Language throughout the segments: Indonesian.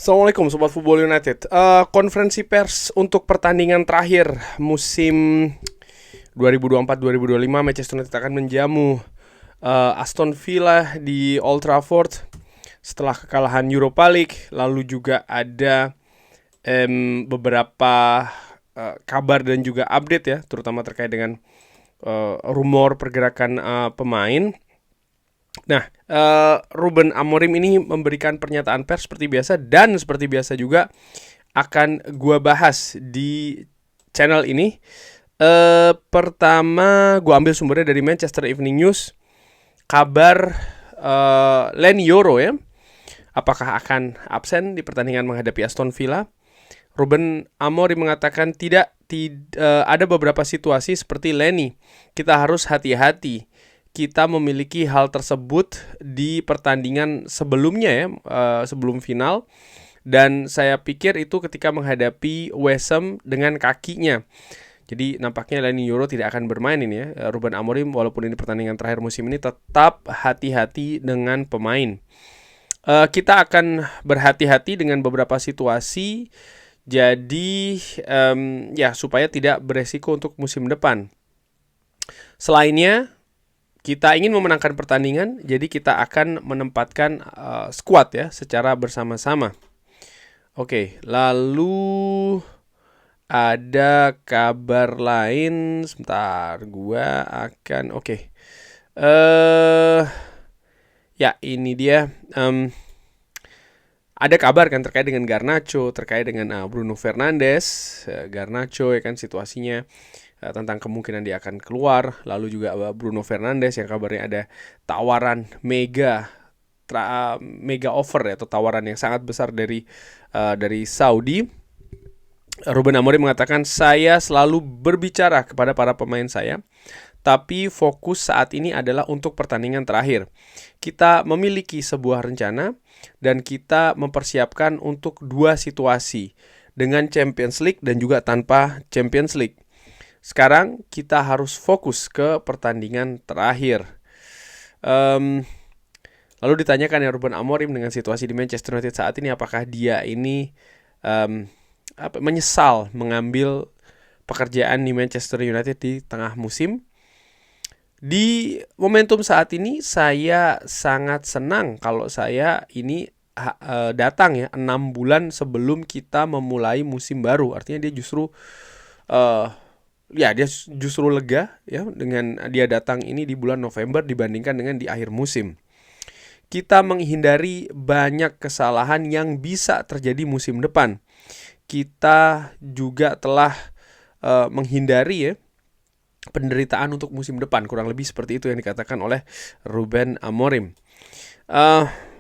Assalamualaikum Sobat Football United. Konferensi pers untuk pertandingan terakhir musim 2024-2025, Manchester United akan menjamu Aston Villa di Old Trafford setelah kekalahan Europa League. Lalu juga ada beberapa kabar dan juga update ya, terutama terkait dengan rumor pergerakan pemain. Nah, Ruben Amorim ini memberikan pernyataan pers seperti biasa, dan seperti biasa juga akan gua bahas di channel ini. Pertama, gua ambil sumbernya dari Manchester Evening News. Kabar Leny Yoro ya, apakah akan absen di pertandingan menghadapi Aston Villa? Ruben Amorim mengatakan tidak ada beberapa situasi seperti Leny. Kita harus hati-hati. Kita memiliki hal tersebut di pertandingan sebelumnya ya, sebelum final. Dan saya pikir itu ketika menghadapi West Ham dengan kakinya. Jadi nampaknya Leny Yoro tidak akan bermain ini ya. Ruben Amorim walaupun ini pertandingan terakhir musim ini tetap hati-hati dengan pemain. Kita akan berhati-hati dengan beberapa situasi. Jadi ya supaya tidak beresiko untuk musim depan. Selainnya, kita ingin memenangkan pertandingan, jadi kita akan menempatkan squad ya secara bersama-sama. Oke, lalu ada kabar lain. Sebentar, gua akan ya ini dia. Ada kabar kan terkait dengan Garnacho, terkait dengan Bruno Fernandes. Garnacho ya kan situasinya tentang kemungkinan dia akan keluar. Lalu juga Bruno Fernandes yang kabarnya ada tawaran mega offer ya, atau tawaran yang sangat besar dari Saudi. Ruben Amorim mengatakan, saya selalu berbicara kepada para pemain saya, tapi fokus saat ini adalah untuk pertandingan terakhir. Kita memiliki sebuah rencana dan kita mempersiapkan untuk dua situasi, dengan Champions League dan juga tanpa Champions League. Sekarang kita harus fokus ke pertandingan terakhir. Lalu ditanyakan ya Ruben Amorim dengan situasi di Manchester United saat ini, apakah dia ini menyesal mengambil pekerjaan di Manchester United di tengah musim. Di momentum saat ini saya sangat senang kalau saya ini datang ya 6 bulan sebelum kita memulai musim baru. Artinya dia justru dia justru lega ya dengan dia datang ini di bulan November dibandingkan dengan di akhir musim. Kita menghindari banyak kesalahan yang bisa terjadi musim depan. Kita juga telah menghindari ya penderitaan untuk musim depan. Kurang lebih seperti itu yang dikatakan oleh Ruben Amorim.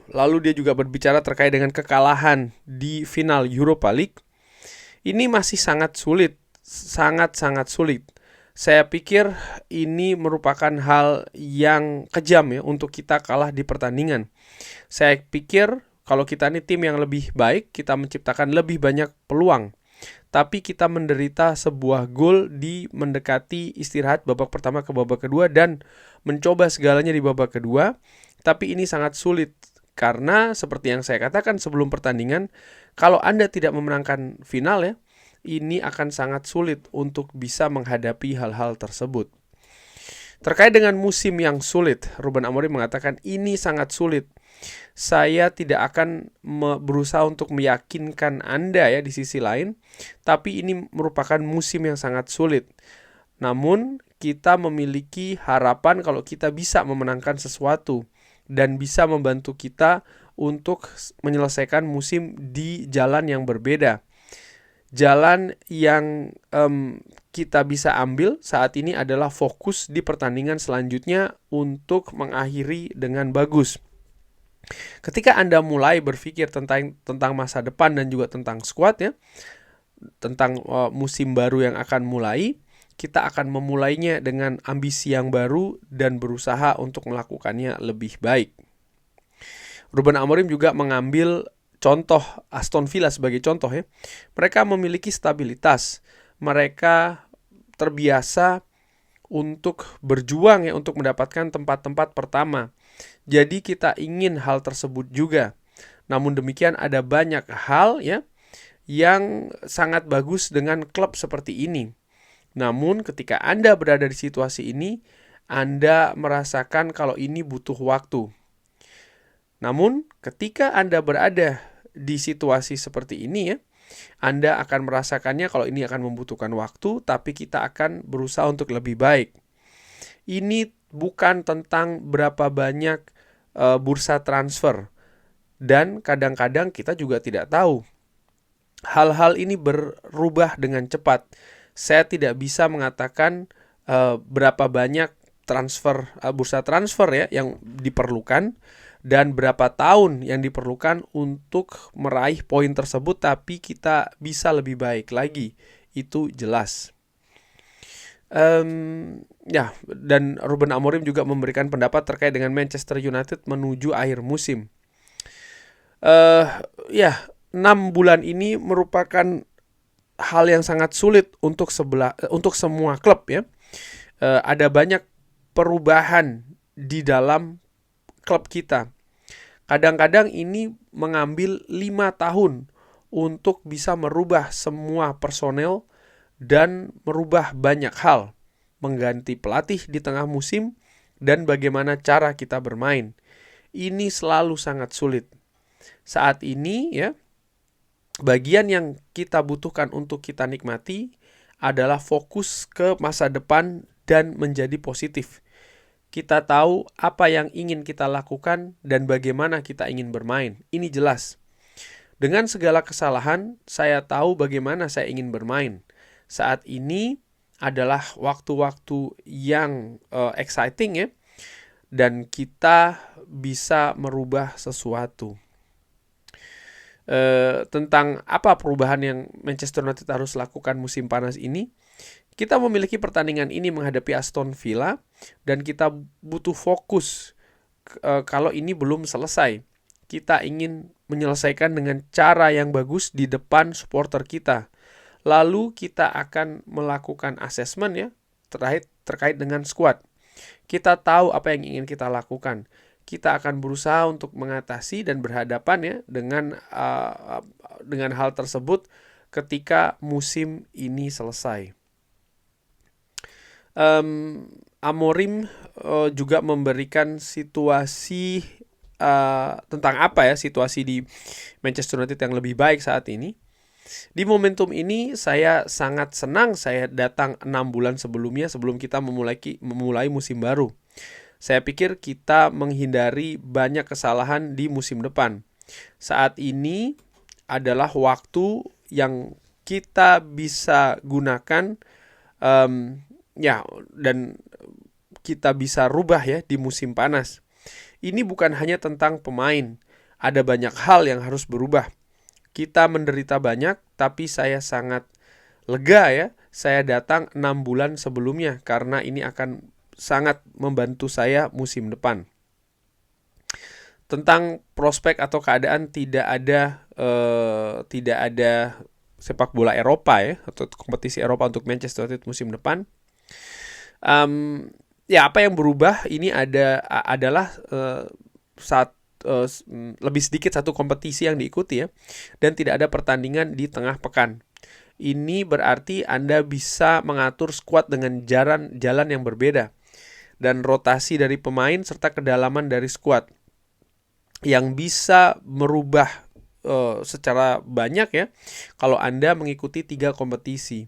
Lalu dia juga berbicara terkait dengan kekalahan di final Europa League. Ini masih sangat sulit. Sangat-sangat sulit. Saya pikir ini merupakan hal yang kejam ya untuk kita kalah di pertandingan. Saya pikir kalau kita ini tim yang lebih baik, kita menciptakan lebih banyak peluang. Tapi kita menderita sebuah gol di mendekati istirahat babak pertama ke babak kedua dan mencoba segalanya di babak kedua. Tapi ini sangat sulit karena seperti yang saya katakan sebelum pertandingan, kalau Anda tidak memenangkan final ya, ini akan sangat sulit untuk bisa menghadapi hal-hal tersebut. Terkait dengan musim yang sulit, Ruben Amorim mengatakan ini sangat sulit. Saya tidak akan berusaha untuk meyakinkan Anda ya di sisi lain, tapi ini merupakan musim yang sangat sulit. Namun kita memiliki harapan kalau kita bisa memenangkan sesuatu dan bisa membantu kita untuk menyelesaikan musim di jalan yang berbeda. Jalan yang kita bisa ambil saat ini adalah fokus di pertandingan selanjutnya untuk mengakhiri dengan bagus. Ketika Anda mulai berpikir tentang masa depan dan juga tentang squad ya, tentang musim baru yang akan mulai, kita akan memulainya dengan ambisi yang baru dan berusaha untuk melakukannya lebih baik. Ruben Amorim juga mengambil contoh Aston Villa sebagai contoh ya. Mereka memiliki stabilitas. Mereka terbiasa untuk berjuang ya untuk mendapatkan tempat-tempat pertama. Jadi kita ingin hal tersebut juga. Namun demikian ada banyak hal ya yang sangat bagus dengan klub seperti ini. Namun ketika Anda berada di situasi ini, Anda merasakan kalau ini butuh waktu. Namun ketika Anda berada di situasi seperti ini ya, Anda akan merasakannya kalau ini akan membutuhkan waktu, tapi kita akan berusaha untuk lebih baik. Ini bukan tentang berapa banyak bursa transfer. Dan kadang-kadang kita juga tidak tahu. Hal-hal ini berubah dengan cepat. Saya tidak bisa mengatakan berapa banyak transfer bursa transfer ya yang diperlukan dan berapa tahun yang diperlukan untuk meraih poin tersebut, tapi kita bisa lebih baik lagi. Itu jelas. Ya, dan Ruben Amorim juga memberikan pendapat terkait dengan Manchester United menuju akhir musim. Ya, 6 bulan ini merupakan hal yang sangat sulit untuk semua klub ya. Ada banyak perubahan di dalam klub kita. Kadang-kadang ini mengambil 5 tahun untuk bisa merubah semua personel dan merubah banyak hal, mengganti pelatih di tengah musim dan bagaimana cara kita bermain. Ini selalu sangat sulit. Saat ini ya, bagian yang kita butuhkan untuk kita nikmati adalah fokus ke masa depan dan menjadi positif. Kita tahu apa yang ingin kita lakukan dan bagaimana kita ingin bermain. Ini jelas. Dengan segala kesalahan, saya tahu bagaimana saya ingin bermain. Saat ini adalah waktu-waktu yang exciting ya, dan kita bisa merubah sesuatu. Tentang apa perubahan yang Manchester United harus lakukan musim panas ini. Kita memiliki pertandingan ini menghadapi Aston Villa dan kita butuh fokus kalau ini belum selesai. Kita ingin menyelesaikan dengan cara yang bagus di depan supporter kita. Lalu kita akan melakukan asesmen ya terkait dengan squad. Kita tahu apa yang ingin kita lakukan. Kita akan berusaha untuk mengatasi dan berhadapan ya dengan hal tersebut ketika musim ini selesai. Amorim juga memberikan situasi tentang apa ya situasi di Manchester United yang lebih baik saat ini. Di momentum ini saya sangat senang saya datang 6 bulan sebelumnya sebelum kita memulai musim baru. Saya pikir kita menghindari banyak kesalahan di musim depan. Saat ini adalah waktu yang kita bisa gunakan dan kita bisa rubah ya di musim panas. Ini bukan hanya tentang pemain. Ada banyak hal yang harus berubah. Kita menderita banyak, tapi saya sangat lega ya. Saya datang 6 bulan sebelumnya karena ini akan sangat membantu saya musim depan. Tentang prospek atau keadaan tidak ada sepak bola Eropa ya atau kompetisi Eropa untuk Manchester United musim depan. Apa yang berubah ini adalah lebih sedikit satu kompetisi yang diikuti ya, dan tidak ada pertandingan di tengah pekan. Ini berarti Anda bisa mengatur skuad dengan jalan yang berbeda dan rotasi dari pemain serta kedalaman dari skuad yang bisa merubah secara banyak ya kalau Anda mengikuti 3 kompetisi.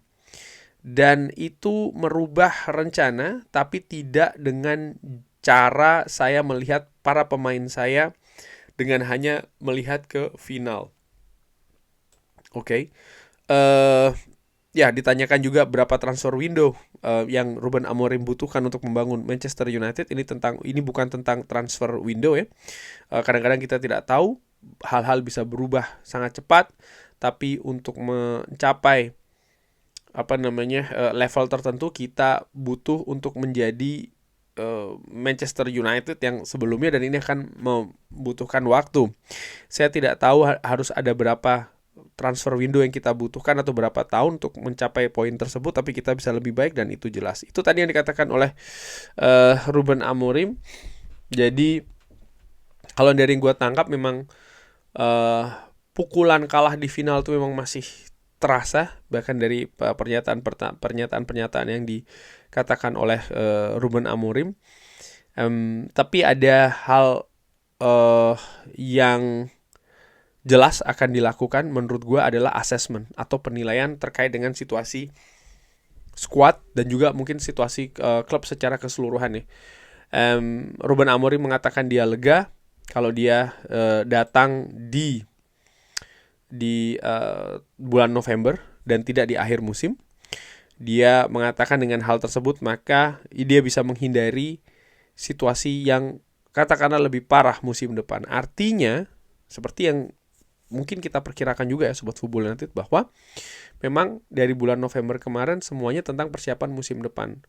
Dan itu merubah rencana, tapi tidak dengan cara saya melihat para pemain saya dengan hanya melihat ke final. Oke. Ditanyakan juga berapa transfer window yang Ruben Amorim butuhkan untuk membangun Manchester United. Ini bukan tentang transfer window ya. Kadang-kadang kita tidak tahu, hal-hal bisa berubah sangat cepat, tapi untuk mencapai level tertentu kita butuh untuk menjadi Manchester United yang sebelumnya, dan ini akan membutuhkan waktu. Saya tidak tahu harus ada berapa transfer window yang kita butuhkan atau berapa tahun untuk mencapai poin tersebut, tapi kita bisa lebih baik dan itu jelas. Itu tadi yang dikatakan oleh Ruben Amorim. Jadi kalau dari yang gue tangkap memang eh, pukulan kalah di final tuh memang masih terasa, bahkan dari pernyataan-pernyataan yang dikatakan oleh Ruben Amorim. Tapi ada hal eh, yang jelas akan dilakukan menurut gue adalah assessment atau penilaian terkait dengan situasi squad dan juga mungkin situasi klub secara keseluruhan nih. Ruben Amorim mengatakan dia lega kalau dia datang di bulan November dan tidak di akhir musim. Dia mengatakan dengan hal tersebut maka dia bisa menghindari situasi yang katakanlah lebih parah musim depan. Artinya seperti yang mungkin kita perkirakan juga ya Sobat Football United, bahwa memang dari bulan November kemarin semuanya tentang persiapan musim depan.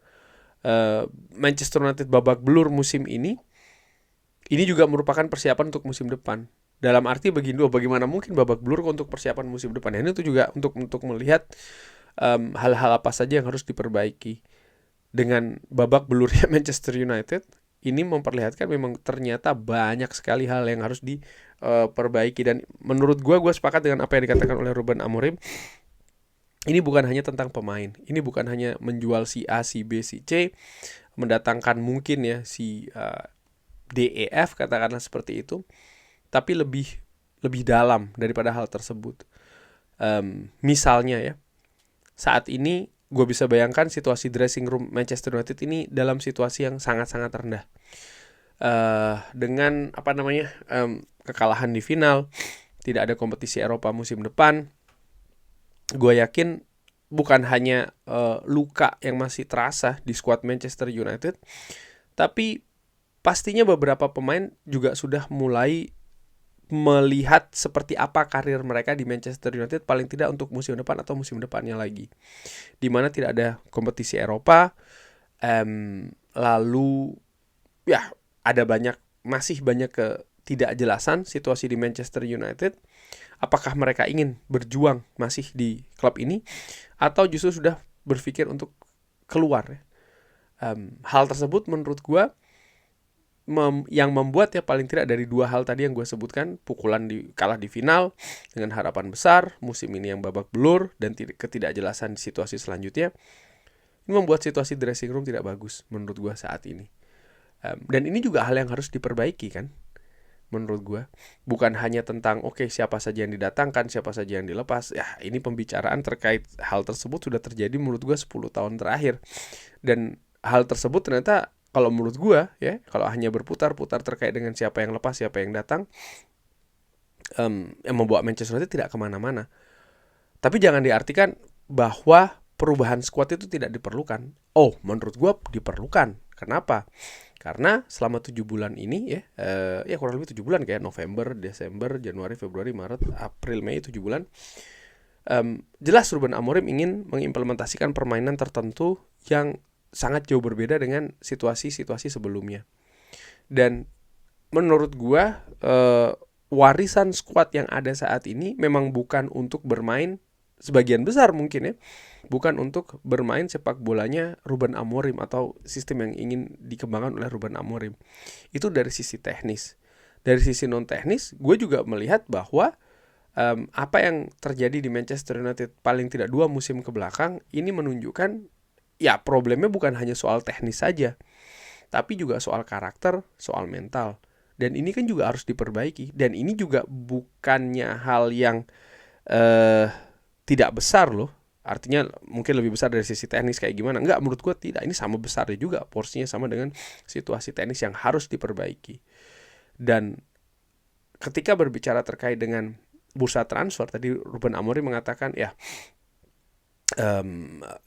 Manchester United babak belur musim ini juga merupakan persiapan untuk musim depan. Dalam arti bagaimana mungkin babak belur untuk persiapan musim depan. Ini tuh juga untuk melihat hal-hal apa saja yang harus diperbaiki. Dengan babak belurnya Manchester United, ini memperlihatkan memang ternyata banyak sekali hal yang harus diperbaiki. Dan menurut gue sepakat dengan apa yang dikatakan oleh Ruben Amorim. Ini bukan hanya tentang pemain. Ini bukan hanya menjual si A, si B, si C, mendatangkan mungkin ya si D, E, F katakanlah seperti itu. Tapi lebih dalam daripada hal tersebut. Misalnya ya, saat ini gue bisa bayangkan situasi dressing room Manchester United ini dalam situasi yang sangat-sangat rendah. Dengan kekalahan di final, tidak ada kompetisi Eropa musim depan, gue yakin bukan hanya luka yang masih terasa di skuad Manchester United, tapi pastinya beberapa pemain juga sudah mulai melihat seperti apa karir mereka di Manchester United paling tidak untuk musim depan atau musim depannya lagi, dimana tidak ada kompetisi Eropa. Lalu ya ada masih banyak ketidakjelasan situasi di Manchester United. Apakah mereka ingin berjuang masih di klub ini atau justru sudah berpikir untuk keluar? Hal tersebut menurut gue yang membuat ya paling tidak dari dua hal tadi yang gue sebutkan, kalah di final dengan harapan besar, musim ini yang babak belur dan ketidakjelasan di situasi selanjutnya, ini membuat situasi dressing room tidak bagus menurut gue saat ini. Dan ini juga hal yang harus diperbaiki kan, menurut gue. Bukan hanya tentang siapa saja yang didatangkan, siapa saja yang dilepas. Ya, ini pembicaraan terkait hal tersebut sudah terjadi menurut gue 10 tahun terakhir. Dan hal tersebut ternyata kalau menurut gue ya, kalau hanya berputar-putar terkait dengan siapa yang lepas, siapa yang datang, yang membawa Manchester United tidak kemana-mana. Tapi jangan diartikan bahwa perubahan skuad itu tidak diperlukan. Menurut gue diperlukan. Kenapa? Karena selama 7 bulan ini ya kurang lebih 7 bulan kayak November, Desember, Januari, Februari, Maret, April, Mei, 7 bulan. Jelas Ruben Amorim ingin mengimplementasikan permainan tertentu yang sangat jauh berbeda dengan situasi-situasi sebelumnya. Dan menurut gua warisan skuad yang ada saat ini memang bukan untuk bermain, sebagian besar mungkin ya, bukan untuk bermain sepak bolanya Ruben Amorim atau sistem yang ingin dikembangkan oleh Ruben Amorim. Itu dari sisi teknis. Dari sisi non teknis, gue juga melihat bahwa apa yang terjadi di Manchester United paling tidak 2 musim ke belakang ini menunjukkan ya problemnya bukan hanya soal teknis saja, tapi juga soal karakter, soal mental. Dan ini kan juga harus diperbaiki. Dan ini juga bukannya hal yang tidak besar loh. Artinya mungkin lebih besar dari sisi teknis kayak gimana. Enggak, menurut gue tidak. Ini sama besarnya juga. Porsinya sama dengan situasi teknis yang harus diperbaiki. Dan ketika berbicara terkait dengan bursa transfer, tadi Ruben Amorim mengatakan ya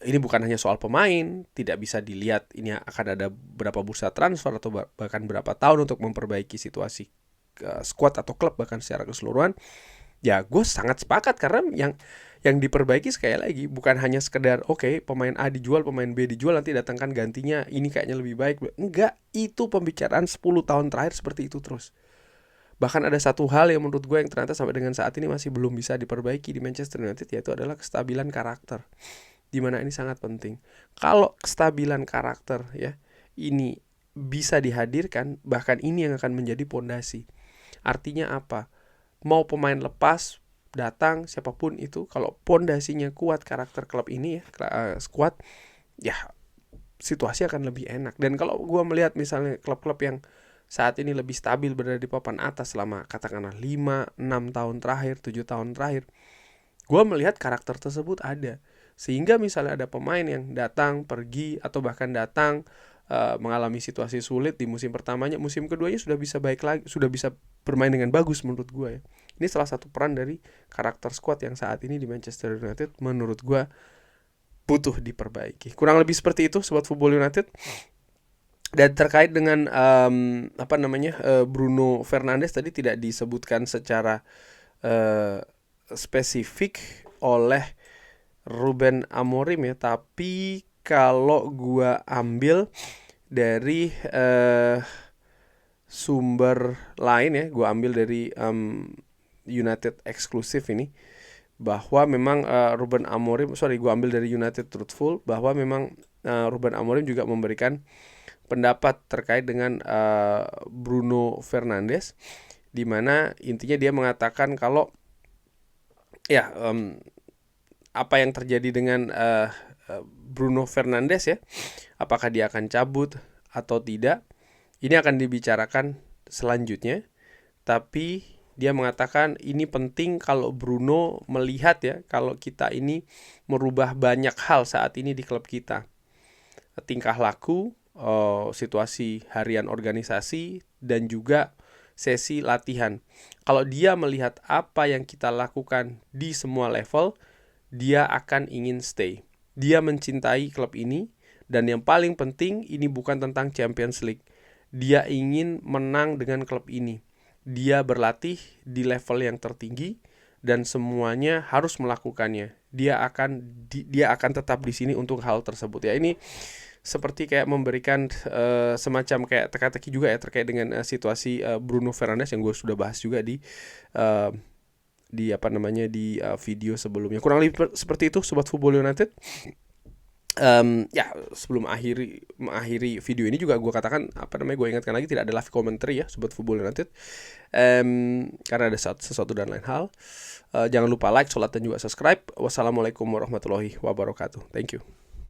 ini bukan hanya soal pemain, tidak bisa dilihat ini akan ada berapa bursa transfer atau bahkan berapa tahun untuk memperbaiki situasi squad atau klub bahkan secara keseluruhan. Ya gue sangat sepakat karena yang diperbaiki sekali lagi bukan hanya sekedar pemain A dijual, pemain B dijual, nanti datangkan gantinya ini kayaknya lebih baik. Enggak, itu pembicaraan 10 tahun terakhir seperti itu terus. Bahkan ada satu hal yang menurut gue yang ternyata sampai dengan saat ini masih belum bisa diperbaiki di Manchester United, yaitu adalah kestabilan karakter. Dimana ini sangat penting. Kalau kestabilan karakter ya ini bisa dihadirkan, bahkan ini yang akan menjadi pondasi. Artinya apa? mau pemain lepas datang siapapun itu, kalau pondasinya kuat, karakter klub ini ya kuat, ya situasi akan lebih enak. Dan kalau gue melihat misalnya klub-klub yang saat ini lebih stabil berada di papan atas selama katakanlah 5-6 tahun terakhir, 7 tahun terakhir, gue melihat karakter tersebut ada. Sehingga misalnya ada pemain yang datang, pergi, atau bahkan datang mengalami situasi sulit di musim pertamanya, musim keduanya sudah bisa baik lagi, sudah bisa bermain dengan bagus menurut gue ya. Ini salah satu peran dari karakter squad yang saat ini di Manchester United menurut gue butuh diperbaiki. Kurang lebih seperti itu Sobat Football United. Dan terkait dengan Bruno Fernandes tadi tidak disebutkan secara spesifik oleh Ruben Amorim ya, tapi kalau gua ambil dari sumber lain ya, gua ambil dari United eksklusif ini, bahwa memang Ruben Amorim, gua ambil dari United Truthful, bahwa memang Ruben Amorim juga memberikan pendapat terkait dengan Bruno Fernandes, di mana intinya dia mengatakan kalau ya apa yang terjadi dengan Bruno Fernandes ya, apakah dia akan cabut atau tidak, ini akan dibicarakan selanjutnya. Tapi dia mengatakan ini penting kalau Bruno melihat ya, kalau kita ini merubah banyak hal saat ini di klub kita, tingkah laku, situasi harian organisasi, dan juga sesi latihan. Kalau dia melihat apa yang kita lakukan di semua level, dia akan ingin stay. Dia mencintai klub ini, dan yang paling penting ini bukan tentang Champions League. Dia ingin menang dengan klub ini. Dia berlatih di level yang tertinggi dan semuanya harus melakukannya. Dia akan tetap di sini untuk hal tersebut ya. Ini seperti kayak memberikan semacam kayak teka-teki juga ya terkait dengan situasi Bruno Fernandes yang gue sudah bahas juga di video sebelumnya. Kurang lebih seperti itu Sobat Football United. Ya sebelum mengakhiri video ini juga gue katakan gue ingatkan lagi tidak ada live commentary ya Sobat Football United, karena ada sesuatu dan lain hal. Jangan lupa like, sholat, dan juga subscribe. Wassalamualaikum warahmatullahi wabarakatuh. Thank you.